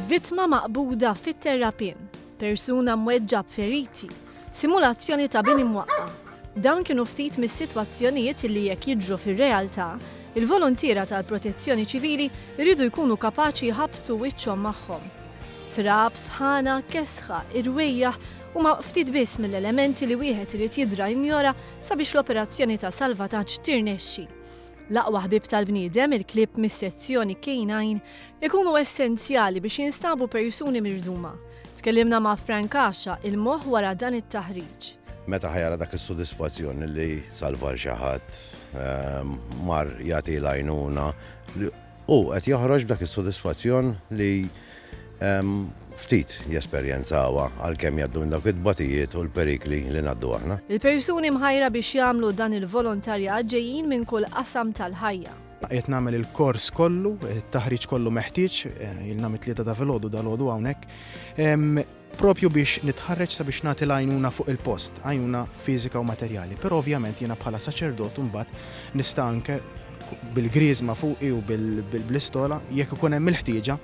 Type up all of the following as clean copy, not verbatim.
Vittma maqbuda fit-terrapin, persuna mweġġa b'feriti, simulazzjoni ta' bini mwaqqa. Dawn kienu ftit mis-sitwazzjonijiet li jekk jiġru fir-realtà, il-volontiera tal-protezzjoni ċivili jridu jkunu kapaċi jħabtu wiċċhom magħhom. Trab, sħana, kesħa, irwejjaħ huma ftit biss mill-elementi li wieħed irid jidra jinjora sabiex l-operazzjoni ta' salvataġġ tirnexxi. L-aqwa ħbib tal-bniedem, il-klip mis-sezzjoni K9, ikunu essenzjali biex jinstabu persuni mirduma. Tkellimna ma' Frank Għaxa, il-moħħ wara dan it-taħriġ. Meta ħajara dak is-sodisfazzjoni li salvar xi ħadd mar jagħti l-għajnuna u qed joħroġ b'dak is-sodisfazzjon li ftit jesperjenzawha għalkemm jgħaddu minn dawk it-tbatijiet u l-perikli li ngħaddu aħna. Il-persuni mħajra biex jagħmlu dan il-volontarjat ġejjin minn kull qasam tal-ħajja. Qed nagħmel il-kors kollu, it-taħriġ kollu meħtieġ, ilna mitlieta ta' filgħodu dal-għodu hawnhekk, propju biex nitħarreġ sabiex nagħti l-għajnuna fuq il-post, għajnuna fiżika u materjali. Però ovvjament jiena bħala saċerdot mbagħad nista' anke bil-griżma fuqi u bil-istola jekk ikun hemm il-ħtieġa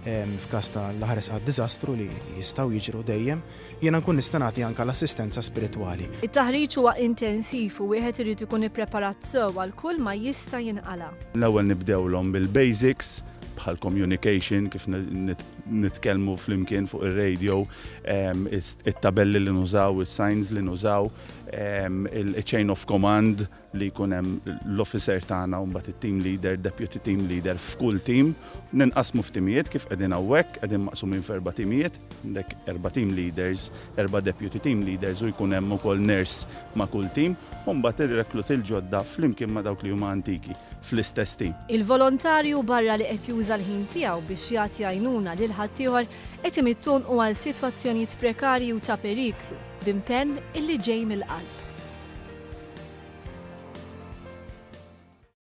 f'każ ta' l-ħares għad-diżastru li jistgħu jiġru dejjem, jiena nkun nista' nagħti anke l-assistenza spiritwali. It-taħriġ huwa intensiv u wieħed irid ikun ippreparat sew għal kull ma jista' jinqala. L-ewwel nibdewlhom bil-basics bħal communication kif nitkellmu flimkien fuq ir-radio, it-tabelli li nużaw, is-signs li nużaw, il-chain of command li jkun hemm l-officer tagħna u mbagħad it-team leader, deputy team leader f'kull team, ninqasmu f'timijiet kif qegħdin hawnhekk, qegħdin maqsumin f'erba' timijiet, għandek 4 team leaders, 4 deputy team leaders u jkun hemm ukoll nurse ma' kull team, u mbagħad irreklut il-ġodda flimkien ma' dawk li huma antiki fl-istess team. Il-volontarju barra li qed juża l-ħin tiegħu biex jagħti għajnuna lil ħaddieħor qed imittun u għal sitwazzjonijiet prekarji u ta' periklu b'impenn illi ġej mill-qalb.